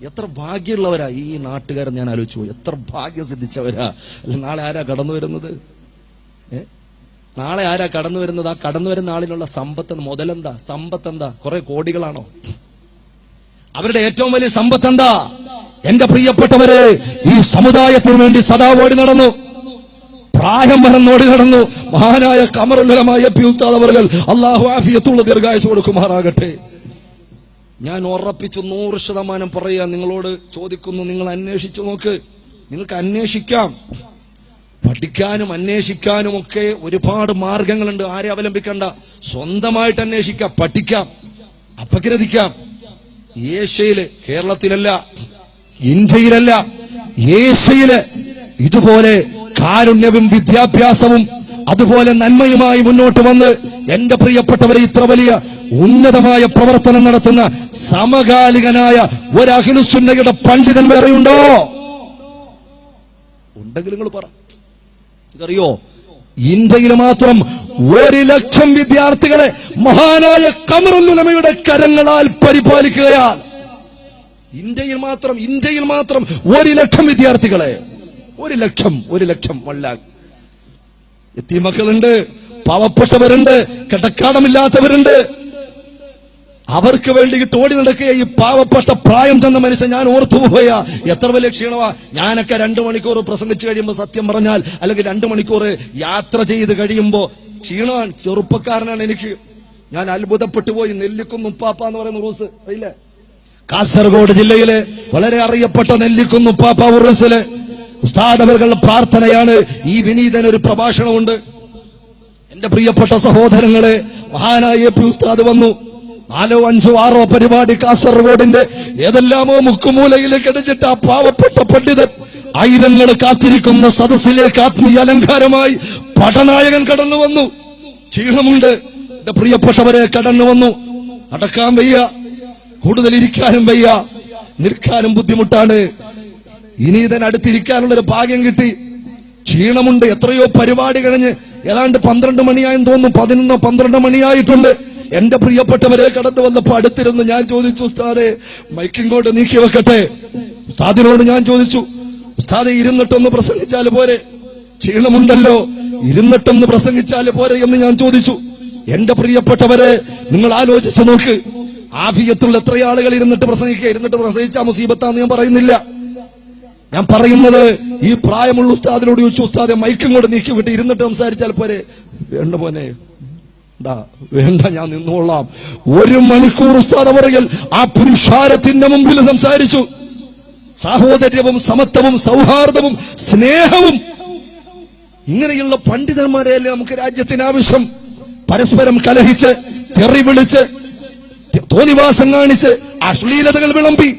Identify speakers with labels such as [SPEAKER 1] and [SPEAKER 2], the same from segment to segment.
[SPEAKER 1] എത്ര ഭാഗ്യമുള്ളവരാ ഈ നാട്ടുകാരൻ. ഞാൻ ആലോചിച്ചു പോയി, എത്ര ഭാഗ്യം സിദ്ധിച്ചവരാ. അല്ല, നാളെ ആരാ കടന്നു വരുന്നത്? നാളെ ആരാ കടന്നു വരുന്നത്? ആ കടന്നു വരുന്ന ആളിനുള്ള സമ്പത്ത് മുതലെന്താ? സമ്പത്ത് എന്താ? കുറെ കോടികളാണോ? അവരുടെ ഏറ്റവും വലിയ സമ്പത്ത് എന്താ? എന്റെ പ്രിയപ്പെട്ടവരെ, ഈ സമുദായത്തിന് വേണ്ടി സദാ ഓടി നടന്നു, പ്രായം വരന്നോടി നടന്നു. മഹാനായ ഖമറുൽ ഉലമ എ.പി. ഉസ്താദ് അവർകൾ അല്ലാഹു ആഫിയത്തുള്ള ദീർഘായുസ്സ് കൊടുക്കുമാറാകട്ടെ. ഞാൻ ഉറപ്പിച്ച് 100% പറയാ, നിങ്ങളോട് ചോദിക്കുന്നു, നിങ്ങൾ അന്വേഷിച്ചു നോക്ക്. നിങ്ങൾക്ക് അന്വേഷിക്കാം, പഠിക്കാനും അന്വേഷിക്കാനും ഒക്കെ ഒരുപാട് മാർഗങ്ങളുണ്ട്. ആരെ അവലംബിക്കണ്ട, സ്വന്തമായിട്ട് അന്വേഷിക്കാം, പഠിക്കാം, അപഗ്രഥിക്കാം. ഏഷ്യയില്, കേരളത്തിലല്ല, ഇന്ത്യയിലല്ല, ഏഷ്യയില് ഇതുപോലെ കാരുണ്യവും വിദ്യാഭ്യാസവും അതുപോലെ നന്മയുമായി മുന്നോട്ട് വന്ന് എന്റെ പ്രിയപ്പെട്ടവരെ ഇത്ര വലിയ ഉന്നതമായ പ്രവർത്തനം നടത്തുന്ന സമകാലികനായ ഒരു അഹ്ലുസുന്നയുടെ പണ്ഡിതൻ വേറെയുണ്ടോ? ഉണ്ടെങ്കിൽ നിങ്ങൾ പറ. അറിയോ, ഇന്ത്യയിൽ മാത്രം 1,00,000 വിദ്യാർത്ഥികളെ മഹാനായ ഖമറുൽ ഉലമയുടെ കരങ്ങളാൽ പരിപാലിക്കുകയാണ്. ഇന്ത്യയിൽ മാത്രം 1,00,000 വിദ്യാർത്ഥികളെ. 1,00,000 1,00,000 യതീമക്കളുണ്ട്, പാവപ്പെട്ടവരുണ്ട്, കിടക്കാടമില്ലാത്തവരുണ്ട്. അവർക്ക് വേണ്ടിയിട്ട് ഓടി നടക്കുക ഈ പാവപ്പെട്ട പ്രായം ചെന്ന മനുഷ്യൻ. ഞാൻ ഓർത്തുപോയാ, എത്ര വലിയ ക്ഷീണമാ. ഞാനൊക്കെ 2 മണിക്കൂർ പ്രസംഗിച്ചു കഴിയുമ്പോൾ, സത്യം പറഞ്ഞാൽ, അല്ലെങ്കിൽ 2 മണിക്കൂർ യാത്ര ചെയ്ത് കഴിയുമ്പോ ക്ഷീണമാണ്. ചെറുപ്പക്കാരനാണ് എനിക്ക്. ഞാൻ അത്ഭുതപ്പെട്ടു പോയി. നെല്ലിക്കുന്ന് ഉപ്പാപ്പ എന്ന് പറയുന്ന ഉറൂസ് അറിയില്ലേ? കാസർഗോഡ് ജില്ലയിലെ വളരെ അറിയപ്പെട്ട നെല്ലിക്കുന്ന് ഉപ്പാപ്പ ഉറൂസിലെ ഉസ്താദ് അവരുടെ പ്രാർത്ഥനയാണ്. ഈ വിനീതൻ ഒരു പ്രഭാഷണമുണ്ട്. എന്റെ പ്രിയപ്പെട്ട സഹോദരങ്ങളെ, മഹാനായ എ.പി. ഉസ്താദ് വന്നു. 4, 5, 6 പരിപാടി കാസർഗോഡിന്റെ ഏതെല്ലാമോ മുക്കുമൂലയിലേക്ക് അടിച്ചിട്ട് ആ പാവപ്പെട്ട പണ്ഡിതൻ ആയിരങ്ങൾ കാത്തിരിക്കുന്ന സദസ്സിലേക്ക് ആത്മീയ അലങ്കാരമായി പടനായകൻ കടന്നു വന്നു. ക്ഷീണമുണ്ട് എന്റെ പ്രിയപ്പെട്ടവരെ, കടന്നു വന്നു. നടക്കാൻ വയ്യ, കൂടുതൽ ഇരിക്കാനും വയ്യ, നിൽക്കാനും ബുദ്ധിമുട്ടാണ്. ഇനി ഇതിനടുത്തിരിക്കാനുള്ളൊരു ഭാഗ്യം കിട്ടി. ക്ഷീണമുണ്ട്. എത്രയോ പരിപാടി കഴിഞ്ഞ് ഏതാണ്ട് 12 മണിയായെന്ന് തോന്നുന്നു, 11, 12 മണിയായിട്ടുണ്ട്. എന്റെ പ്രിയപ്പെട്ടവരെ, കടന്നു വന്നപ്പോ അടുത്തിരുന്ന് ഞാൻ ചോദിച്ചു, ഉസ്താദെ മൈക്കിങ്ങോട്ട് നീക്കി വെക്കട്ടെ? ഉസ്താദിനോട് ഞാൻ ചോദിച്ചു, ഉസ്താദെ ഇരുന്നിട്ടൊന്ന് പ്രസംഗിച്ചാൽ പോരെ? ക്ഷീണമുണ്ടല്ലോ, ഇരുന്നിട്ടൊന്ന് പ്രസംഗിച്ചാൽ പോരെ എന്ന് ഞാൻ ചോദിച്ചു. എന്റെ പ്രിയപ്പെട്ടവരെ, നിങ്ങൾ ആലോചിച്ചു നോക്ക്. ആഫിയത്തുള്ള എത്ര ആളുകൾ ഇരുന്നിട്ട് പ്രസംഗിക്കുക. ഇരുന്നിട്ട് പ്രസംഗിച്ചാ മുസീബത്താന്ന് ഞാൻ പറയുന്നില്ല. ഞാൻ പറയുന്നത്, ഈ പ്രായമുള്ള ഉസ്താദിനോട് ചോദിച്ചു, ഉസ്താദെ മൈക്കിങ്ങോട്ട് നീക്കി വിട്ട് ഇരുന്നിട്ട് സംസാരിച്ചാൽ പോരെ? വേണ്ട മോനെ, വേണ്ട, ഞാൻ നിന്നോളാം. 1 മണിക്കൂർ ഉസ്താദ് അവர்கள் ആ പുരുഷാരത്തിന്റെ മുമ്പിൽ സംസാരിച്ചു. സാഹോദര്യവും സമത്വവും സൗഹാർദ്ദവും സ്നേഹവും. ഇങ്ങനെയുള്ള പണ്ഡിതന്മാരെയല്ലേ നമുക്ക് രാജ്യത്തിന് ആവശ്യം. പരസ്പരം കലഹിച്ച്, തെറി വിളിച്ച്, തോന്നിവാസം കാണിച്ച്, അശ്ലീലതകൾ വിളമ്പി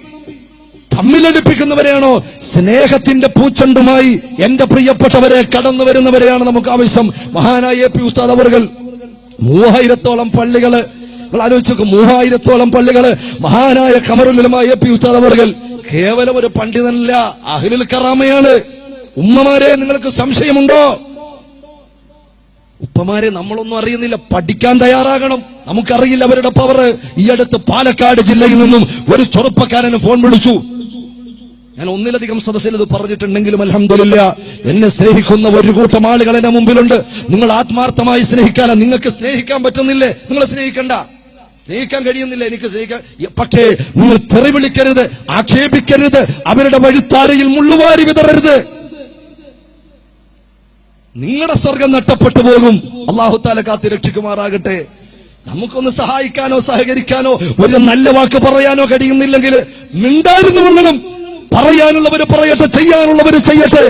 [SPEAKER 1] തമ്മിലടിപ്പിക്കുന്നവരെയാണോ? സ്നേഹത്തിന്റെ പൂച്ചണ്ടുമായി എന്റെ പ്രിയപ്പെട്ടവരെ കടന്നു വരുന്നവരെയാണ് നമുക്ക് ആവശ്യം. മഹാനായ എ.പി. ഉസ്താദ് അവர்கள் 3000-ഓളം പള്ളികള്, ആലോചിച്ചു, 3000-ഓളം പള്ളികള്. മഹാനായ ഖമറുൽ ഉലമ എ.പി. ഉസ്താദ് അവர்கள் കേവലം ഒരു പണ്ഡിതനല്ല, അഹ്ലുൽ കറാമയാണ്. ഉമ്മമാരെ, നിങ്ങൾക്ക് സംശയമുണ്ടോ? ഉപ്പമാരെ, നമ്മളൊന്നും അറിയുന്നില്ല, പഠിക്കാൻ തയ്യാറാകണം. നമുക്കറിയില്ല അവരുടെ പവർ. ഈ അടുത്ത് പാലക്കാട് ജില്ലയിൽ നിന്നും ഒരു ചെറുപ്പക്കാരന് ഫോൺ വിളിച്ചു. ഞാൻ ഒന്നിലധികം സദസ്സിൽ ഇത് പറഞ്ഞിട്ടുണ്ടെങ്കിലും അൽഹംദുലില്ലാ, എന്നെ സ്നേഹിക്കുന്ന ഒരു കൂട്ടം ആളുകൾ എന്റെ മുമ്പിലുണ്ട്. നിങ്ങൾ ആത്മാർത്ഥമായി സ്നേഹിക്കാനാ. നിങ്ങൾക്ക് സ്നേഹിക്കാൻ പറ്റുന്നില്ലേ? നിങ്ങൾ സ്നേഹിക്കണ്ട. സ്നേഹിക്കാൻ കഴിയുന്നില്ല, എനിക്ക് സ്നേഹിക്കാൻ. പക്ഷേ നിങ്ങൾ തെറി വിളിക്കരുത്, ആക്ഷേപിക്കരുത്, അവരുടെ വഴിത്താരയിൽ മുള്ളുവാരി വിതറരുത്. നിങ്ങളുടെ സ്വർഗം നഷ്ടപ്പെട്ടു പോകും. അല്ലാഹു തആല കാത്ത് രക്ഷിക്കുമാറാകട്ടെ. നമുക്കൊന്ന് സഹായിക്കാനോ സഹകരിക്കാനോ ഒരു നല്ല വാക്ക് പറയാനോ കഴിയുന്നില്ലെങ്കിൽ മിണ്ടായിരുന്നു കൊള്ളണം. പറയാനുള്ളവര് പറയട്ടെ, ചെയ്യാനുള്ളവര് ചെയ്യട്ടെ.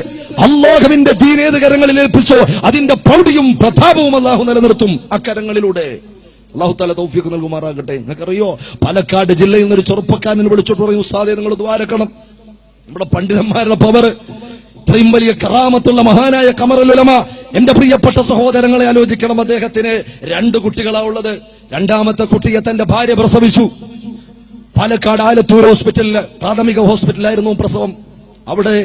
[SPEAKER 1] അല്ലാഹുവിന്റെ ദീൻ ഏത് കരങ്ങളിൽ ഏൽപ്പിച്ചോ അതിന്റെ പ്രൗഢിയും പ്രതാപവും അല്ലാഹു നിലനിർത്തും അക്കരങ്ങളിലൂടെ. അല്ലാഹു തആല തൗഫീഖ് നൽകുമാറാകട്ടെ. നിങ്ങൾക്കറിയോ, പാലക്കാട് ജില്ലയിൽ നിന്നൊരു ചെറുപ്പക്കാരനെ വിളിച്ചിട്ട് പറയും, ഉസ്താദേ നിങ്ങൾ ദുആരക്കണം. നമ്മുടെ പണ്ഡിതന്മാരുടെ പവർ, ഇത്രയും വലിയ കറാമത്തുള്ള മഹാനായ ഖമറുൽ ഉലമ. എന്റെ പ്രിയപ്പെട്ട സഹോദരങ്ങളെ ആലോചിക്കണം. അദ്ദേഹത്തിന് 2 കുട്ടികളാ ഉള്ളത്. 2ാമത്തെ കുട്ടിയെ തന്റെ ഭാര്യ പ്രസവിച്ചു. പാലക്കാട് ആലത്തൂർ ഹോസ്പിറ്റലില്, പ്രാഥമിക ഹോസ്പിറ്റലായിരുന്നു പ്രസവം. അവിടെ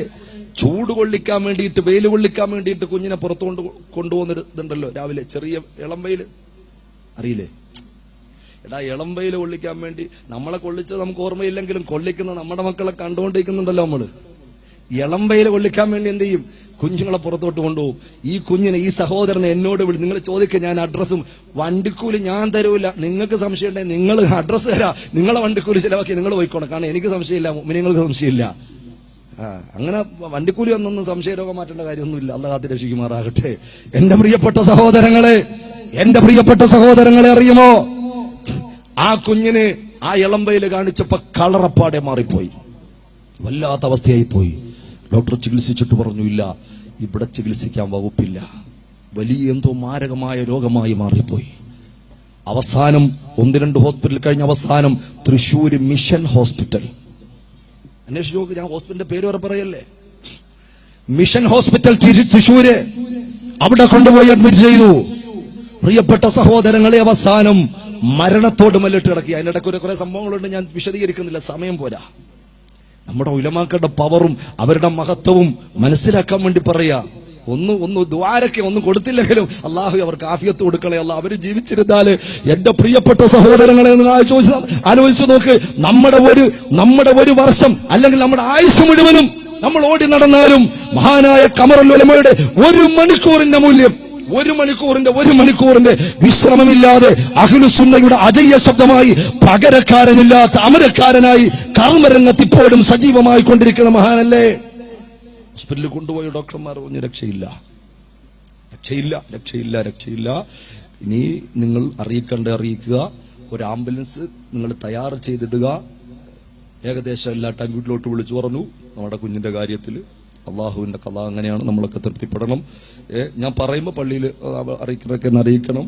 [SPEAKER 1] ചൂട് കൊള്ളിക്കാൻ വേണ്ടിയിട്ട്, വെയിൽ കൊള്ളിക്കാൻ വേണ്ടിയിട്ട് കുഞ്ഞിനെ പുറത്തുകൊണ്ട് കൊണ്ടുപോകുന്നതുണ്ടല്ലോ രാവിലെ, ചെറിയ ഇളം വെയിൽ, അറിയില്ലേ? എടാ, ഇളമ്പയിൽ കൊള്ളിക്കാൻ വേണ്ടി നമ്മളെ കൊള്ളിച്ചത് നമുക്ക് ഓർമ്മയില്ലെങ്കിലും കൊള്ളിക്കുന്ന നമ്മുടെ മക്കളെ കണ്ടുകൊണ്ടിരിക്കുന്നുണ്ടല്ലോ നമ്മള്. ഇളമ്പയിൽ കൊള്ളിക്കാൻ വേണ്ടി എന്ത് ചെയ്യും? കുഞ്ഞുങ്ങളെ പുറത്തോട്ട് കൊണ്ടുപോകും. ഈ കുഞ്ഞിനെ, ഈ സഹോദരനെ എന്നോട് നിങ്ങൾ ചോദിക്കുക, ഞാൻ അഡ്രസ്സും വണ്ടിക്കൂലി ഞാൻ തരൂല. നിങ്ങൾക്ക് സംശയം ഉണ്ടെങ്കിൽ നിങ്ങൾ അഡ്രസ്സ് തരാം, നിങ്ങളെ വണ്ടിക്കൂലി ചിലവാക്കി നിങ്ങൾ പോയിക്കോണം. കാരണം എനിക്ക് സംശയമില്ല, നിങ്ങൾക്ക് സംശയമില്ല. അങ്ങനെ വണ്ടിക്കൂലി ഒന്നൊന്നും സംശയരോഗം മാറ്റേണ്ട കാര്യമൊന്നുമില്ല. അള്ളാഹ് കാത്ത് രക്ഷിക്കുമാറാകട്ടെ. എന്റെ പ്രിയപ്പെട്ട സഹോദരങ്ങളെ അറിയുമോ, ആ കുഞ്ഞിന് ആ ഇളമ്പയിൽ കാണിച്ചപ്പോ കളറപ്പാടെ മാറിപ്പോയി, വല്ലാത്ത അവസ്ഥയായി പോയി. ഡോക്ടർ ചികിത്സിച്ചിട്ട് പറഞ്ഞു, ഇല്ല, ഇവിടെ ചികിത്സിക്കാൻ വകുപ്പില്ല, വലിയ എന്തോ മാരകമായ രോഗമായി മാറിപ്പോയി. അവസാനം 1-2 ഹോസ്പിറ്റൽ കഴിഞ്ഞ് അവസാനം തൃശ്ശൂര് മിഷൻ ഹോസ്പിറ്റൽ, അന്വേഷിച്ച് നോക്ക്, ഞാൻ ഹോസ്പിറ്റലിന്റെ പേര് വരെ പറയല്ലേ, മിഷൻ ഹോസ്പിറ്റൽ തൃശ്ശൂര്, അവിടെ കൊണ്ടുപോയി അഡ്മിറ്റ് ചെയ്തു. പ്രിയപ്പെട്ട സഹോദരങ്ങളെ, അവസാനം മരണത്തോട് മല്ലിട്ട് കിടക്കി. അതിന്റെ ഇടയ്ക്ക് കുറെ സംഭവങ്ങളുണ്ട്, ഞാൻ വിശദീകരിക്കുന്നില്ല, സമയം പോരാ. നമ്മുടെ ഉലമാക്കളുടെ പവറും അവരുടെ മഹത്വവും മനസ്സിലാക്കാൻ വേണ്ടി പറയാ. ഒന്ന് ദ്വാരക്കെ ഒന്നും കൊടുത്തില്ലെങ്കിലും അള്ളാഹു അവർക്ക് ആഫിയത്ത് കൊടുക്കണേ. അള്ളാഹ് അവര് ജീവിച്ചിരുന്നാല്, എന്റെ പ്രിയപ്പെട്ട സഹോദരങ്ങളെ ആലോചിച്ചു നോക്ക്, നമ്മുടെ ഒരു വർഷം അല്ലെങ്കിൽ നമ്മുടെ ആയുസ് മുഴുവനും നമ്മൾ ഓടി നടന്നാലും മഹാനായ ഖമറുൽ ഉലമയുടെ 1 മണിക്കൂറിന്റെ മൂല്യം, 1 മണിക്കൂറിന്റെ വിശ്രമമില്ലാതെ അഹ്ലുസുന്നയുടെ അജയ്യ ശബ്ദമായി, പകരക്കാരനില്ലാത്ത അമരക്കാരനായി കർമ്മരംഗത്ത് ഇപ്പോഴും സജീവമായി കൊണ്ടിരിക്കുന്ന മഹാനല്ലേ. ഹോസ്പിറ്റലിൽ കൊണ്ടുപോയ ഡോക്ടർമാർ പറഞ്ഞു, രക്ഷയില്ല. ഇനി നിങ്ങൾ അറിയിക്കുക, ഒരു ആംബുലൻസ് നിങ്ങൾ തയ്യാർ ചെയ്തിടുക. ഏകദേശം എല്ലാ ടൈം വീട്ടിലോട്ട് വിളിച്ചു പറഞ്ഞു, നമ്മുടെ കുഞ്ഞിന്റെ കാര്യത്തിൽ അള്ളാഹുവിന്റെ കഥ അങ്ങനെയാണ്, നമ്മളൊക്കെ തൃപ്തിപ്പെടണം. ഞാൻ പറയുമ്പോൾ പള്ളിയിൽ അറിയിക്കണം.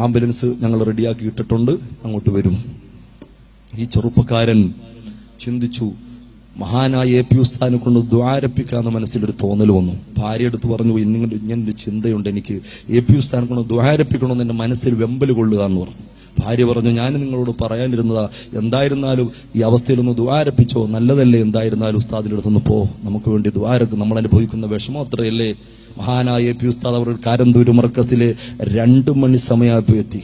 [SPEAKER 1] ആംബുലൻസ് ഞങ്ങൾ റെഡിയാക്കി ഇട്ടിട്ടുണ്ട്, അങ്ങോട്ട് വരും. ഈ ചെറുപ്പക്കാരൻ ചിന്തിച്ചു, മഹാനായ AP ഉസ്താദിനെ കൊണ്ട് ദ്വാരപ്പിക്കാന്ന് മനസ്സിലൊരു തോന്നൽ വന്നു. ഭാര്യ എടുത്ത് പറഞ്ഞു, ഇങ്ങനൊരു ചിന്തയുണ്ട് എനിക്ക്, AP ഉസ്താദിനെ കൊണ്ട് ദ്വാരപ്പിക്കണമെന്ന് എന്റെ മനസ്സിൽ വെമ്പൽ കൊള്ളുക എന്ന് പറഞ്ഞു. ഭാര്യ പറഞ്ഞു, ഞാൻ നിങ്ങളോട് പറയാനിരുന്നതാ, എന്തായിരുന്നാലും ഈ അവസ്ഥയിലൊന്ന് ദ്വാരപ്പിച്ചോ, നല്ലതല്ലേ, എന്തായിരുന്നാലും ഉസ്താദിനടുത്തൊന്ന് പോ, നമുക്ക് വേണ്ടി ദ്വാരക്ക്, നമ്മൾ അനുഭവിക്കുന്ന വിഷമം അത്രയല്ലേ. മഹാനായ AP ഉസ്താദ് അവർ കാരന്തൂര് മർക്കസിലെ 2 മണി സമയമായപ്പോ എത്തി.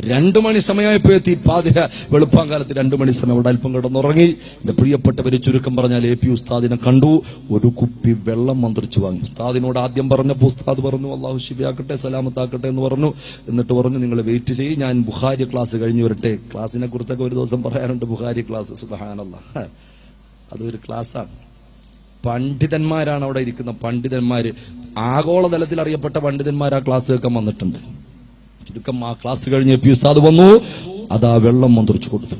[SPEAKER 1] 2 മണി സമയമായപ്പോ എത്തി. പാതിര വെളുപ്പാങ്കാലത്ത് 2 മണി സമയം അവിടെ അല്പം കിടന്നുറങ്ങി. എന്റെ പ്രിയപ്പെട്ടവര്, ചുരുക്കം പറഞ്ഞാൽ AP ഉസ്താദിനെ കണ്ടു, ഒരു കുപ്പി വെള്ളം മന്ത്രിച്ചു വാങ്ങി. ഉസ്താദിനോട് ആദ്യം പറഞ്ഞപ്പോ ഉസ്താദ് പറഞ്ഞു, അള്ളാഹു ശിഫയാക്കട്ടെ, സലാമത്താക്കട്ടെ എന്ന് പറഞ്ഞു. എന്നിട്ട് പറഞ്ഞു, നിങ്ങൾ വെയിറ്റ് ചെയ്യും, ഞാൻ ബുഖാരി ക്ലാസ് കഴിഞ്ഞു വരട്ടെ. ക്ലാസിനെ കുറിച്ചൊക്കെ ഒരു ദിവസം പറയാനുണ്ട്. ബുഖാരി ക്ലാസ്, സുബ്ഹാനല്ലാഹ്, അതൊരു ക്ലാസ്സാണ്. പണ്ഡിതന്മാരാണ് അവിടെ ഇരിക്കുന്ന പണ്ഡിതന്മാര്, ആഗോളതലത്തിൽ അറിയപ്പെട്ട പണ്ഡിതന്മാർ ആ ക്ലാസ് കേൾക്കാൻ വന്നിട്ടുണ്ട്. ചുരുക്കം ആ ക്ലാസ് കഴിഞ്ഞ് AP ഉസ്താദ് വന്നു, അതാ വെള്ളം മന്ത്രിച്ചു കൊടുത്തു.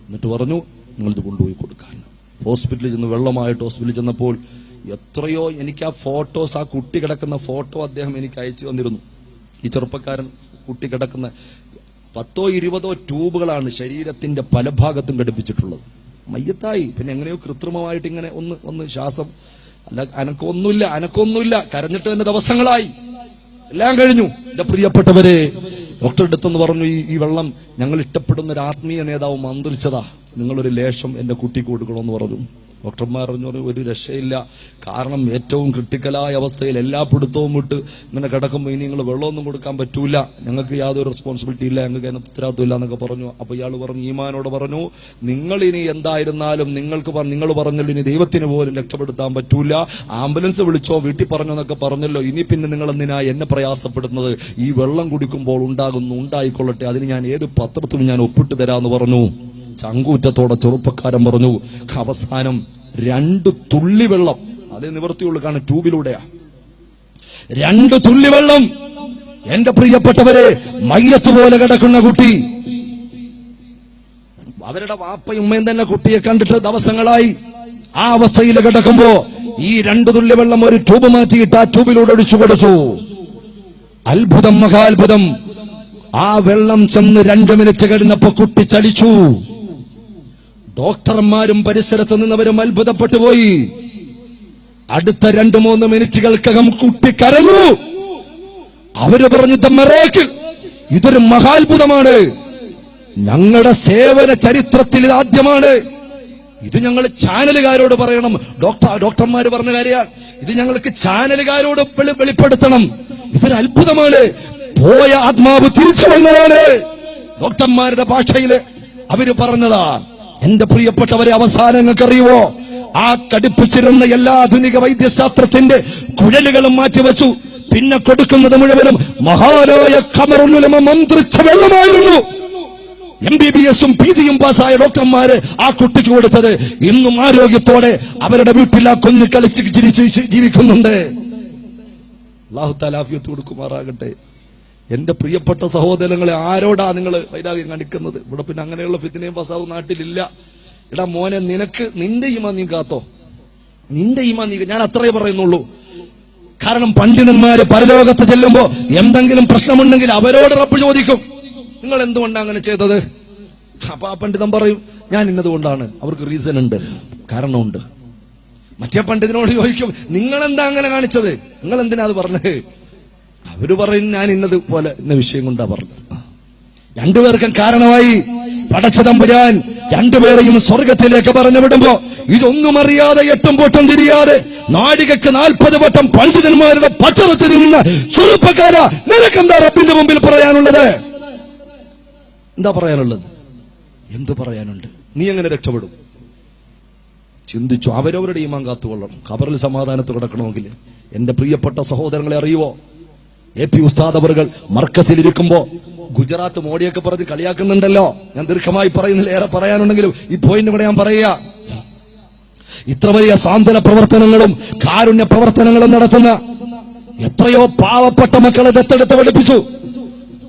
[SPEAKER 1] എന്നിട്ട് പറഞ്ഞു, നിങ്ങളിത് കൊണ്ടുപോയി കൊടുക്കാൻ. ഹോസ്പിറ്റലിൽ ചെന്ന് വെള്ളമായിട്ട് ഹോസ്പിറ്റലിൽ ചെന്നപ്പോൾ എത്രയോ, എനിക്ക് ആ ഫോട്ടോസ്, ആ കുട്ടി കിടക്കുന്ന ഫോട്ടോ അദ്ദേഹം എനിക്ക് അയച്ചു തന്നിരുന്നു. ഈ ചെറുപ്പക്കാരൻ കുട്ടി കിടക്കുന്ന 10-20 ട്യൂബുകളാണ് ശരീരത്തിന്റെ പല ഭാഗത്തും ഘടിപ്പിച്ചിട്ടുള്ളത്. മയ്യത്തായി, പിന്നെ എങ്ങനെയോ കൃത്രിമമായിട്ട് ഇങ്ങനെ ഒന്ന് ശ്വാസം, അല്ല അനക്കൊന്നുമില്ല, കരഞ്ഞിട്ട് തന്നെ ദിവസങ്ങളായി, എല്ലാം കഴിഞ്ഞു. എന്റെ പ്രിയപ്പെട്ടവരെ, ഡോക്ടർ അടുത്തെന്ന് പറഞ്ഞു, ഈ വെള്ളം ഞങ്ങൾ ഇഷ്ടപ്പെടുന്ന ഒരു ആത്മീയ നേതാവ് മന്ത്രിച്ചതാ, നിങ്ങളൊരു ലേശം എന്റെ കുട്ടിക്ക് കൊടുക്കണമെന്ന് പറഞ്ഞു. ഡോക്ടർമാർ പറഞ്ഞു, ഒരു രക്ഷയില്ല, കാരണം ഏറ്റവും ക്രിട്ടിക്കലായ അവസ്ഥയിൽ എല്ലാ പിടുത്തവും വിട്ട് ഇങ്ങനെ കിടക്കുമ്പോൾ ഇനി നിങ്ങൾ വെള്ളമൊന്നും കൊടുക്കാൻ പറ്റൂല, ഞങ്ങൾക്ക് യാതൊരു റെസ്പോൺസിബിലിറ്റി ഇല്ല, ഞങ്ങൾക്ക് അതിന് ഉത്തരവാദിത്വമില്ല എന്നൊക്കെ പറഞ്ഞു. അപ്പൊ ഇയാൾ പറഞ്ഞു, ഈമാനോട് പറഞ്ഞു, നിങ്ങൾ ഇനി എന്തായിരുന്നാലും നിങ്ങൾ പറഞ്ഞല്ലോ ഇനി ദൈവത്തിന് പോലും രക്ഷപ്പെടുത്താൻ പറ്റൂല, ആംബുലൻസ് വിളിച്ചോ, വീട്ടിൽ പറഞ്ഞോ എന്നൊക്കെ പറഞ്ഞല്ലോ, ഇനി പിന്നെ നിങ്ങൾ എന്തിനാ എന്നെ പ്രയാസപ്പെടുന്നത്, ഈ വെള്ളം കുടിക്കുമ്പോൾ ഉണ്ടായിക്കൊള്ളട്ടെ, അതിന് ഞാൻ ഏത് പത്രത്തിലും ഞാൻ ഒപ്പിട്ട് തരാന്ന് പറഞ്ഞു. ചങ്കൂറ്റത്തോടെ ചെറുപ്പക്കാരൻ പറഞ്ഞു. അവസാനം 2 തുള്ളി വെള്ളം, അതേ നിവർത്തിയുള്ളൂ, കാരണം ട്യൂബിലൂടെയാ. 2 തുള്ളി വെള്ളം. എന്റെ പ്രിയപ്പെട്ടവരെ, മയ്യത്ത് പോലെ കിടക്കുന്ന കുട്ടി, അവരുടെ വാപ്പയും ഉമ്മയും തന്നെ കുട്ടിയെ കണ്ടിട്ട് ദിവസങ്ങളായി. ആ അവസ്ഥയിൽ കിടക്കുമ്പോ ഈ 2 തുള്ളി വെള്ളം ഒരു ട്യൂബ് മാറ്റിയിട്ട് ആ ട്യൂബിലൂടെ ഒഴിച്ചു കൊടുത്തു. അത്ഭുതം, മഹാത്ഭുതം. ആ വെള്ളം ചെന്ന് 2 മിനിറ്റ് കഴിഞ്ഞപ്പോ കുട്ടി ചലിച്ചു. ഡോക്ടർമാരും പരിസരത്ത് നിന്നവരും അത്ഭുതപ്പെട്ടു പോയി. അടുത്ത 2-3 മിനിറ്റുകൾക്കകം കുട്ടി കരഞ്ഞു. അവര് പറഞ്ഞു, ഇതൊരു മഹാത്ഭുതമാണ്, ഞങ്ങളുടെ സേവന ചരിത്രത്തിൽ ആദ്യമാണ്. ഇത് ഞങ്ങൾ ചാനലുകാരോട് പറയണം. ഡോക്ടർമാര് പറഞ്ഞ കാര്യമാണ്, ഇത് ഞങ്ങൾക്ക് ചാനലുകാരോട് വെളിപ്പെടുത്തണം. ഇതൊരു അത്ഭുതമാണ്, പോയ ആത്മാവ് തിരിച്ചു വന്നതാണ്. ഡോക്ടർമാരുടെ ഭാഷയില് അവര് പറഞ്ഞതാ. എന്റെ പ്രിയപ്പെട്ടവരെ, അവസാനം നിങ്ങൾക്കറിയുവോ, ആ കടുപ്പിച്ചിരുന്ന എല്ലാ ആധുനിക വൈദ്യശാസ്ത്രത്തിന്റെ കുഴലുകളും മാറ്റിവെച്ചു. പിന്നെ കൊടുക്കുന്നത് മുഴുവനും മഹാനായ ഖമറുൽ ഉലമ മന്ത്രിച്ച വെള്ളമായിരുന്നു. MBBS-ഉം PG-യും പാസ്സായ ഡോക്ടർമാര് ആ കുട്ടിക്ക് കൊടുത്തത്. ഇന്നും ആരോഗ്യത്തോടെ അവരുടെ വീട്ടിൽ ആ കുഞ്ഞ് കളിച്ച് ചിരിച്ച് ജീവിക്കുന്നുണ്ട്. അല്ലാഹു തആല ആഫിയത്ത് കൊടുക്കുമാറാകട്ടെ. എന്റെ പ്രിയപ്പെട്ട സഹോദരങ്ങളെ, ആരോടാ നിങ്ങൾ വൈരാഗ്യം കാണിക്കുന്നത്? ഇവിടെ പിന്നെ അങ്ങനെയുള്ള ഫിത്നയും ഫസാദും നാട്ടിലില്ല. എടാ മോനെ, നിനക്ക് നിന്റെ ഈമാൻ നീ കാത്തോ, നിന്റെ ഈമാൻ നീ. ഞാൻ അത്രേ പറയുന്നുള്ളൂ. കാരണം പണ്ഡിതന്മാര് പരലോകത്ത് ചെല്ലുമ്പോ എന്തെങ്കിലും പ്രശ്നമുണ്ടെങ്കിൽ അവരോട് റബ്ബ് ചോദിക്കും, നിങ്ങൾ എന്തുകൊണ്ടാണ് അങ്ങനെ ചെയ്തത്? അപ്പൊ ആ പണ്ഡിതൻ പറയും, ഞാൻ ഇന്നതുകൊണ്ടാണ്. അവർക്ക് റീസൺ ഉണ്ട്, കാരണമുണ്ട്. മറ്റേ പണ്ഡിതനോട് ചോദിക്കും, നിങ്ങൾ എന്താ അങ്ങനെ കാണിച്ചത്, നിങ്ങൾ എന്തിനാ അത് പറഞ്ഞത്? അവര് പറയും, ഞാൻ ഇന്നത് പോലെ ഇന്ന വിഷയം കൊണ്ടാ പറഞ്ഞത്. രണ്ടുപേർക്കും കാരണമായി പടച്ചതമ്പുരാൻ രണ്ടുപേരെയും സ്വർഗത്തിലേക്ക് പറഞ്ഞു വിടുമ്പോ ഇതൊന്നും അറിയാതെ എട്ടും പൊട്ടും തിരിയാതെ നാഴികക്ക് 40 വട്ടം പണ്ഡിതന്മാരുടെ പച്ചറച്ചിരുന്ന ചെറുപ്പക്കാര, നിനക്കെന്താ റബ്ബിന്റെ മുമ്പിൽ പറയാനുള്ളത്? എന്താ പറയാനുള്ളത്? എന്ത് പറയാനുണ്ട്? നീ എങ്ങനെ രക്ഷപ്പെടും? ചിന്തിച്ചു. അവരവരുടെ ഈമാൻ കാത്തുകൊള്ളണം. ഖബറിൽ സമാധാനത്ത് കിടക്കണമെങ്കിൽ എന്റെ പ്രിയപ്പെട്ട സഹോദരങ്ങളെ, അറിയുവോ, AP ഉസ്താദ് അവറുകൾ മർക്കസിലിരിക്കുമ്പോ ഗുജറാത്ത് മോഡിയൊക്കെ പറഞ്ഞ് കളിയാക്കുന്നുണ്ടല്ലോ. ഞാൻ ദീർഘമായി പറയുന്നില്ല, ഏറെ പറയാനുണ്ടെങ്കിലും ഈ പോയിന്റ് കൂടെ ഞാൻ പറയുക. ഇത്ര വലിയ സാന്ത്വന പ്രവർത്തനങ്ങളും കാരുണ്യ പ്രവർത്തനങ്ങളും നടത്തുന്ന എത്രയോ പാവപ്പെട്ട മക്കളെ ദത്തെടുത്ത്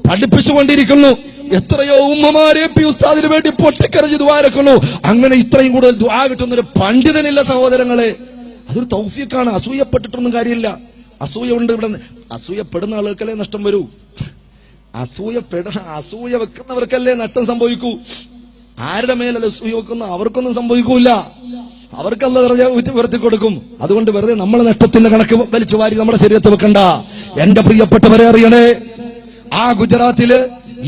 [SPEAKER 1] പഠിപ്പിച്ചുകൊണ്ടിരിക്കുന്നു. എത്രയോ ഉമ്മമാരെ AP ഉസ്താദിന് വേണ്ടി പൊട്ടിക്കരഞ്ഞ് ദുആരക്കുന്നു. അങ്ങനെ ഇത്രയും കൂടുതൽ ദുആ കിട്ടുന്നൊരു പണ്ഡിതനില്ല സഹോദരങ്ങളെ. അതൊരു തൗഫീഖാണ്. അസൂയപ്പെട്ടിട്ടൊന്നും കാര്യമില്ല. അസൂയ ഉണ്ട് ഇവിടെ. അസൂയപ്പെടുന്ന ആളുകൾക്കല്ലേ നഷ്ടം വരൂ. അസൂയ വെക്കുന്നവർക്കല്ലേ നഷ്ടം സംഭവിക്കൂ. ആരുടെ മേലല്ല അസൂയ വെക്കുന്ന അവർക്കൊന്നും സംഭവിക്കൂല. അവർക്കല്ല ഉയർത്തി കൊടുക്കും. അതുകൊണ്ട് വെറുതെ നമ്മളെ നഷ്ടത്തിന്റെ കണക്ക് വലിച്ചു വാരി നമ്മുടെ ശരീരത്തിൽ വെക്കണ്ട. എന്റെ പ്രിയപ്പെട്ടവരെ, അറിയണേ, ആ ഗുജറാത്തില്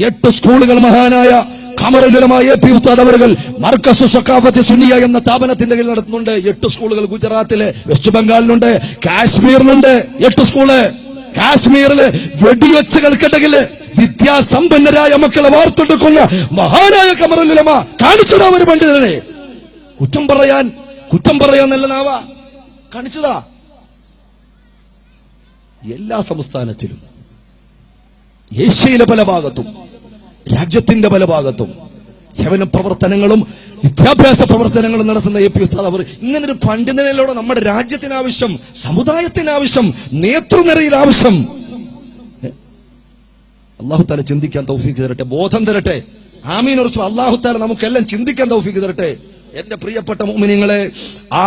[SPEAKER 1] 8 സ്കൂളുകൾ മഹാനായ ഖമറുൽ ഉലമ AP ഉസ്താദ് അവറുകൾ മർക്കസ് സഖാഫത്ത് സുന്നിയ എന്ന സ്ഥാപനത്തിന്റെ കീഴിൽ നടത്തുന്നുണ്ട്. 8 സ്കൂളുകൾ ഗുജറാത്തില്, വെസ്റ്റ് ബംഗാളിലുണ്ട്, കാശ്മീരിലുണ്ട്. 8 സ്കൂള്. കാശ്മീരില് വെടിവെച്ചുകൾക്കിടയില് വിദ്യാസമ്പന്നരായ മക്കളെ വാർത്തെടുക്കുന്ന മഹാനായ ഖമറുൽ ഉലമ കാണിച്ചതാ ഒരു പണ്ഡിതനെ. കുറ്റം പറയാൻ നല്ല നാവാ കാണിച്ചതാ. എല്ലാ സംസ്ഥാനത്തിലും, ഏഷ്യയിലെ പല ഭാഗത്തും, രാജ്യത്തിന്റെ പല ഭാഗത്തും സേവന പ്രവർത്തനങ്ങളും വിദ്യാഭ്യാസ പ്രവർത്തനങ്ങളും നടത്തുന്ന AP ഉസ്താദ് അവർ ഇങ്ങനൊരു പണ്ഡിതനിലൂടെ നമ്മുടെ രാജ്യത്തിന് ആവശ്യം, സമുദായത്തിന് ആവശ്യം, നേതൃനിരയിൽ ആവശ്യം. അല്ലാഹു തആല ചിന്തിക്കാൻ തൗഫീഖ് തരട്ടെ, ബോധം തരട്ടെ. ആമീൻ ഉറച്ചു. അല്ലാഹു തആല നമുക്കെല്ലാം ചിന്തിക്കാൻ തൗഫീഖ് തരട്ടെ. എന്റെ പ്രിയപ്പെട്ട മുഅ്മിനീങ്ങളെ, ആ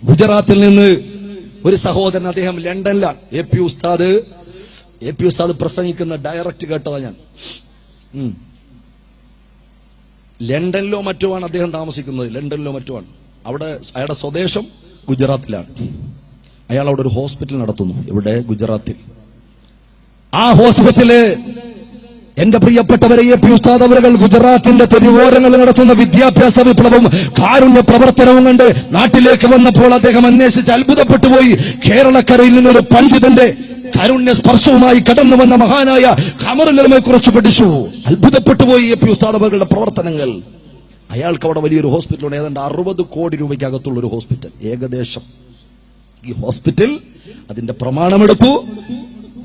[SPEAKER 1] ഗുജറാത്തിൽ നിന്ന് ഒരു സഹോദരൻ, അദ്ദേഹം ലണ്ടനിലാണ്. AP ഉസ്താദ് പ്രസംഗിക്കുന്ന ഡയറക്റ്റ് കേട്ടതാ ഞാൻ. ലണ്ടനിലോ മറ്റുമാണ് അദ്ദേഹം താമസിക്കുന്നത്. ലണ്ടനിലോ മറ്റുമാണ്. അവിടെ അയാളുടെ സ്വദേശം ഗുജറാത്തിലാണ്. അയാൾ അവിടെ ഒരു ഹോസ്പിറ്റൽ നടത്തുന്നു. ഇവിടെ ഗുജറാത്തിൽ. ആ ഹോസ്പിറ്റല്, എന്റെ പ്രിയപ്പെട്ടവരെ, AP ഉസ്താദ് അവറുകൾ ഗുജറാത്തിന്റെ തെരുവോരങ്ങളിൽ നടത്തുന്ന വിദ്യാഭ്യാസ വിപ്ലവവും കാരുണ്യ പ്രവർത്തനവും കണ്ട് നാട്ടിലേക്ക് വന്നപ്പോൾ അദ്ദേഹം അന്വേഷിച്ച് അത്ഭുതപ്പെട്ടുപോയി. കേരളക്കരയിൽ നിന്നൊരു പണ്ഡിതന്റെ കാരുണ്യ സ്പർശവുമായി കടന്നു വന്ന മഹാനായ ഖമറുൽ ഉലമയെ കുറിച്ച് പഠിച്ചു. അത്ഭുതപ്പെട്ടുപോയി AP ഉസ്താദ് അവറുകളുടെ പ്രവർത്തനങ്ങൾ. അയാൾക്ക് അവിടെ വലിയൊരു ഹോസ്പിറ്റലുണ്ട്. ഏതാണ്ട് 60 കോടി രൂപയ്ക്കകത്തുള്ള ഒരു ഹോസ്പിറ്റൽ ഏകദേശം. ഈ ഹോസ്പിറ്റൽ അതിന്റെ പ്രമാണമെടുത്തു.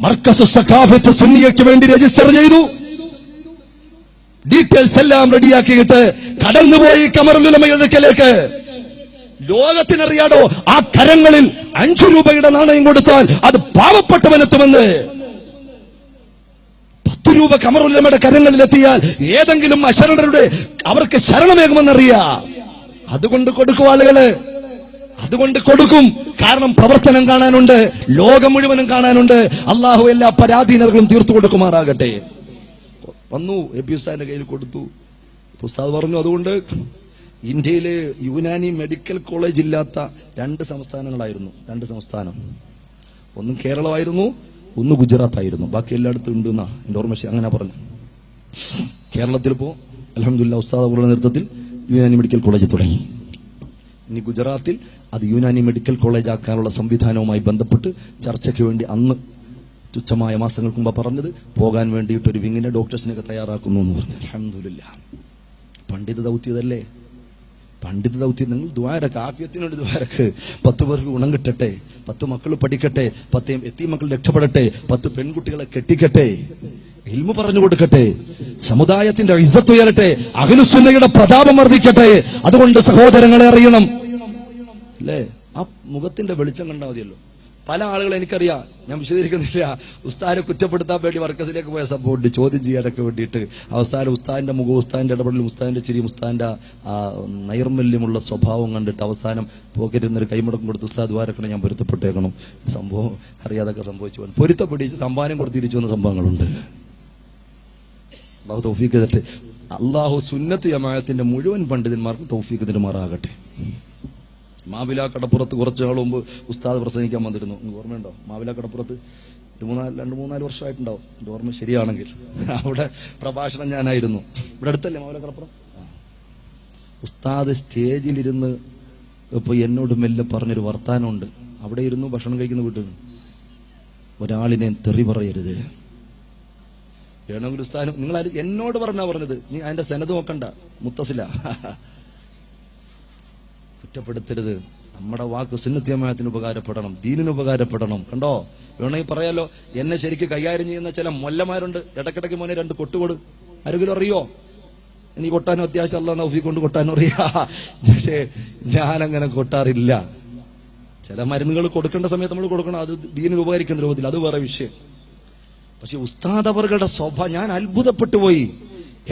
[SPEAKER 1] മർക്കസ് സഖാഫത്ത് സുന്നിയയ്ക്ക് വേണ്ടി രജിസ്റ്റർ ചെയ്തു. ഡീറ്റെയിൽസ് എല്ലാം റെഡിയാക്കിയിട്ട് കടന്നുപോയി ഖമറുൽ ഉലമയുടെ അടുക്കലേക്ക്. ലോകത്തിനറിയാടോ, ആ കരങ്ങളിൽ 5 രൂപയുടെ നാണയം കൊടുത്താൽ അത് പാവപ്പെട്ടവനെത്തുമെന്ന്. 10 രൂപ ഖമറുൽ ഉലമയുടെ കരങ്ങളിലെത്തിയാൽ ഏതെങ്കിലും അശരണരുടെ അവർക്ക് ശരണമേകുമെന്നറിയാം. അതുകൊണ്ട് കൊടുക്കും ആളുകള്, അതുകൊണ്ട് കൊടുക്കും. കാരണം പ്രവർത്തനം കാണാനുണ്ട്, ലോകം മുഴുവനും കാണാനുണ്ട്. അള്ളാഹു എല്ലാ പരാധീനതകളും തീർത്തു കൊടുക്കുമാറാകട്ടെ. വന്നു, AP ഉസ്താദിന്റെ കയ്യിൽ കൊടുത്തു. ഉസ്താദ് പറഞ്ഞു, അതുകൊണ്ട് ഇന്ത്യയില് യുനാനി മെഡിക്കൽ കോളേജ് ഇല്ലാത്ത 2 സംസ്ഥാനങ്ങളായിരുന്നു. 2 സംസ്ഥാനം. ഒന്ന് കേരളമായിരുന്നു, ഒന്ന് ഗുജറാത്തായിരുന്നു. ബാക്കി എല്ലായിടത്തും ഉണ്ട് എന്നാ എന്റെ ഓർമ്മ. അങ്ങനെ പറഞ്ഞു. കേരളത്തിൽ ഇപ്പോ അൽഹംദുലില്ലാഹ് ഉസ്താദ് അവരുടെ നേതൃത്വത്തിൽ യുനാനി മെഡിക്കൽ കോളേജ് തുടങ്ങി. ഇനി ഗുജറാത്തിൽ അത് യുനാനി മെഡിക്കൽ കോളേജ് ആക്കാനുള്ള സംവിധാനവുമായി ബന്ധപ്പെട്ട് ചർച്ചയ്ക്ക് വേണ്ടി അന്ന് തുച്ഛമായ മാസങ്ങൾക്ക് മുമ്പ് പറഞ്ഞത് പോകാൻ വേണ്ടിയിട്ട് ഒരു വിങ്ങിനെ ഡോക്ടേഴ്സിനൊക്കെ തയ്യാറാക്കുന്നു എന്ന് പറഞ്ഞു. അൽഹംദുലില്ലാ. പണ്ഡിത ദൗത്യതല്ലേ, പണ്ഡിത ദൗത്യം. നിങ്ങൾ ദ്വാരക്ക്, ആഫിയത്തിനോട് ദ്വാരക്ക്. 10 പേർക്ക് ഗുണം കിട്ടട്ടെ, 10 മക്കൾ പഠിക്കട്ടെ, 10 എത്തീം മക്കൾ രക്ഷപ്പെടട്ടെ, 10 പെൺകുട്ടികളെ കെട്ടിക്കട്ടെ, ഇൽമു പറഞ്ഞു കൊടുക്കട്ടെ, സമുദായത്തിന്റെ ഇസ്സത്ത് ഉയരട്ടെ, അഹ്ലുസുന്നയുടെ പ്രതാപം വർദ്ധിക്കട്ടെ. അതുകൊണ്ട് സഹോദരങ്ങളെ അറിയണം അല്ലേ, ആ മുഖത്തിന്റെ വെളിച്ചം കണ്ടാൽ മതിയല്ലോ. പല ആളുകൾ എനിക്കറിയാം, ഞാൻ വിശദീകരിക്കുന്നില്ല, ഉസ്താദിനെ കുറ്റപ്പെടുത്താൻ വേണ്ടി വർക്കസിലേക്ക് പോയ സംഭവമുണ്ട്, ചോദ്യം ചെയ്യാനൊക്കെ വേണ്ടിയിട്ട്. അവസാനം ഉസ്താദിന്റെ മുഖം, ഉസ്താദിന്റെ ഇടപെടലും, ഉസ്താദിന്റെ ചിരിയും, ഉസ്താദിന്റെ നൈർമല്യമുള്ള സ്വഭാവം കണ്ടിട്ട് അവസാനം പോക്കറ്റിൽ നിന്നൊരു കൈമുടക്കം കൊടുത്ത് ഉസ്താദ് ദ്വാരക്കണം, ഞാൻ പൊരുത്തപ്പെട്ടേക്കണം. സംഭവം അറിയാതൊക്കെ സംഭവിച്ചു പോകും. പൊരുത്തപ്പെടിച്ച് സമ്മാനം കൊടുത്ത് തിരിച്ചു വന്ന സംഭവങ്ങളുണ്ട്. അള്ളാഹു തൗഫീഖ് തരട്ടെ. അള്ളാഹു സുന്നത്ത് ജമാഅത്തിന്റെ മുഴുവൻ പണ്ഡിതന്മാർക്കും തൗഫീഖ് തരുമാറാകട്ടെ. മാവില കടപ്പുറത്ത് കുറച്ചു നാൾ മുമ്പ് ഉസ്താദ് പ്രസംഗിക്കാൻ വന്നിരുന്നു, ഓർമ്മയുണ്ടോ? മാവില കടപ്പുറത്ത് 2-3 വർഷമായിട്ടുണ്ടാവും എന്റെ ഓർമ്മ ശരിയാണെങ്കിൽ. അവിടെ പ്രഭാഷണം ഞാനായിരുന്നു. ഇവിടെ അടുത്തല്ലേ മാവില കടപ്പുറം? ഉസ്താദ് സ്റ്റേജിലിരുന്ന് ഇപ്പൊ എന്നോട് മെല്ലെ പറഞ്ഞൊരു വർത്താനമുണ്ട്. അവിടെ ഇരുന്നു ഭക്ഷണം കഴിക്കുന്ന വീട്ടിൽ നിന്ന് ഒരാളിനെ തെറി പറയരുത്. വേണമെങ്കിൽ ഉസ്താദ് നിങ്ങൾ എന്നോട് പറഞ്ഞത്, നീ അതിന്റെ സെനത് നോക്കണ്ട, മുത്തസില കുറ്റപ്പെടുത്തരുത്. നമ്മുടെ വാക്ക് സുന്നത്ത് ജമാഅത്തിന് ഉപകാരപ്പെടണം, ദീനിന് ഉപകാരപ്പെടണം. കണ്ടോ, വേണമെങ്കിൽ പറയാലോ, എന്നെ ശരിക്ക് കൈകാര്യം ചെയ്യുന്ന ചില മൊല്ലമാരുണ്ട്. ഇടക്കിടയ്ക്ക് മോനെ 2 കൊട്ടുകൊട്. ആരെങ്കിലും അറിയോ? എനിക്ക് കൊട്ടാനും അത്യാവശ്യം അല്ലാഹ് തൗഫീഖ് കൊണ്ട് കൊട്ടാനും അറിയാ. പക്ഷേ ഞാനങ്ങനെ കൊട്ടാറില്ല. ചില മരുന്നുകൾ കൊടുക്കേണ്ട സമയത്ത് നമ്മൾ കൊടുക്കണം, അത് ദീനിന് ഉപകരിക്കുന്ന രൂപത്തിൽ, അത് വേറെ വിഷയം. പക്ഷെ ഉസ്താദ് അവരുടെ സ്വഭാവം ഞാൻ അത്ഭുതപ്പെട്ടു പോയി.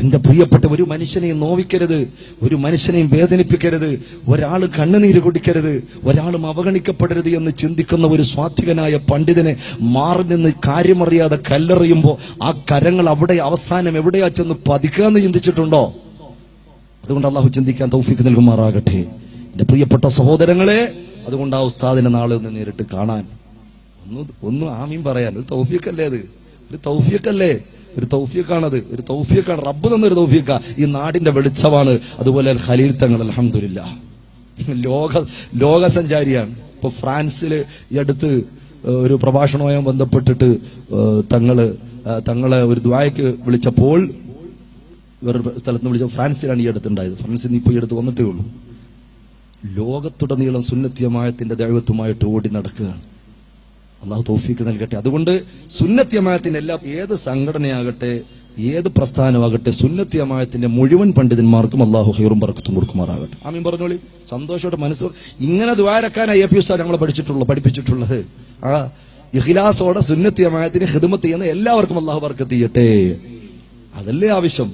[SPEAKER 1] എന്റെ പ്രിയപ്പെട്ട, ഒരു മനുഷ്യനെയും നോവിക്കരുത്, ഒരു മനുഷ്യനെയും വേദനിപ്പിക്കരുത്, ഒരാൾ കണ്ണുനീര് കുടിക്കരുത്, ഒരാളും അവഗണിക്കപ്പെടരുത് എന്ന് ചിന്തിക്കുന്ന ഒരു സ്വാത്വികനായ പണ്ഡിതനെ മാറി നിന്ന് കാര്യമറിയാതെ കല്ലെറിയുമ്പോൾ ആ കരങ്ങൾ അവിടെ അവസാനം എവിടെയാ ചെന്ന് പതിക്കാന്ന് ചിന്തിച്ചിട്ടുണ്ടോ? അതുകൊണ്ട് അള്ളാഹു ചിന്തിക്കാൻ തൗഫീഖ് നൽകുമാറാകട്ടെ. എന്റെ പ്രിയപ്പെട്ട സഹോദരങ്ങളെ, അതുകൊണ്ട് ആ ഉസ്താദിനെ നാളെ ഒന്ന് നേരിട്ട് കാണാൻ, ഒന്ന് ആമീൻ പറയാൻ, ഒരു തൗഫീഖല്ലേ അത്, ഒരു തൗഫീഖല്ലേ, ഒരു തൗഫീഖാണത്, ഒരു തൗഫീഖാണ്. റബ്ബ് തന്നൊരു തൗഫീഖാ, ഈ നാടിന്റെ വെളിച്ചമാണ്. അതുപോലെ ഖലീൽ തങ്ങൾ അൽഹംദുലില്ലാ ലോകസഞ്ചാരിയാണ്. ഇപ്പൊ ഫ്രാൻസില് ഈ അടുത്ത് ഒരു പ്രഭാഷണവുമായി ബന്ധപ്പെട്ടിട്ട് തങ്ങളെ ഒരു ദുആയ്ക്ക് വിളിച്ചപ്പോൾ, വേറൊരു സ്ഥലത്ത് വിളിച്ച, ഫ്രാൻസിലാണ് ഈ അടുത്തുണ്ടായത്. ഫ്രാൻസിൽ നിന്ന് ഇപ്പൊ ഈ അടുത്ത് വന്നിട്ടേ ഉള്ളൂ. ലോകത്തുടനീളം സുന്നത്ത് ജമാഅത്തിന്റെ ദഅവത്തുമായിട്ട് ഓടി നടക്കുകയാണ്. അള്ളാഹു തൗഫീഖ് നൽകട്ടെ. അതുകൊണ്ട് സുന്നത്ത് ജമാഅത്തിന്റെ എല്ലാ, ഏത് സംഘടനയാകട്ടെ, ഏത് പ്രസ്ഥാനമാകട്ടെ, സുന്നത്ത് ജമാഅത്തിന്റെ മുഴുവൻ പണ്ഡിതന്മാർക്കും അള്ളാഹു ഖൈറും ബറക്കത്തും കൊടുക്കുമാറാകട്ടെ. ആമീൻ പറഞ്ഞോളി. സന്തോഷത്തോടെ മനസ്സ് ഇങ്ങനെ ദുആരക്കാനായി എ പി ഉസ്താദ് ഞങ്ങളെ പഠിപ്പിച്ചിട്ടുള്ളത്. ആ ഇഖ്ലാസോടെ സുന്നത്ത് ജമാഅത്തിന് ഖിദ്മത്ത് ചെയ്യുന്ന എല്ലാവർക്കും അള്ളാഹു ബർക്കത്ത് ചെയ്യട്ടെ. അതല്ലേ ആവശ്യം.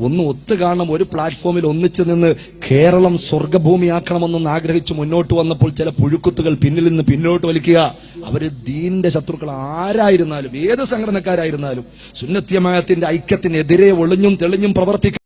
[SPEAKER 1] ഒന്ന് ഒത്തുകാണണം, ഒരു പ്ലാറ്റ്ഫോമിൽ ഒന്നിച്ചു നിന്ന് കേരളം സ്വർഗഭൂമിയാക്കണമെന്നൊന്ന് ആഗ്രഹിച്ചു മുന്നോട്ട് വന്നപ്പോൾ ചില പുഴുക്കുത്തുകൾ പിന്നിൽ നിന്ന് പിന്നോട്ട് വലിക്കുക. അവര് ദീന്റെ ശത്രുക്കൾ ആരായിരുന്നാലും, ഏത് സംഘടനക്കാരായിരുന്നാലും, സുന്നത്ത് ജമാഅത്തിന്റെ ഐക്യത്തിനെതിരെ ഒളിഞ്ഞും തെളിഞ്ഞും പ്രവർത്തിക്കുക.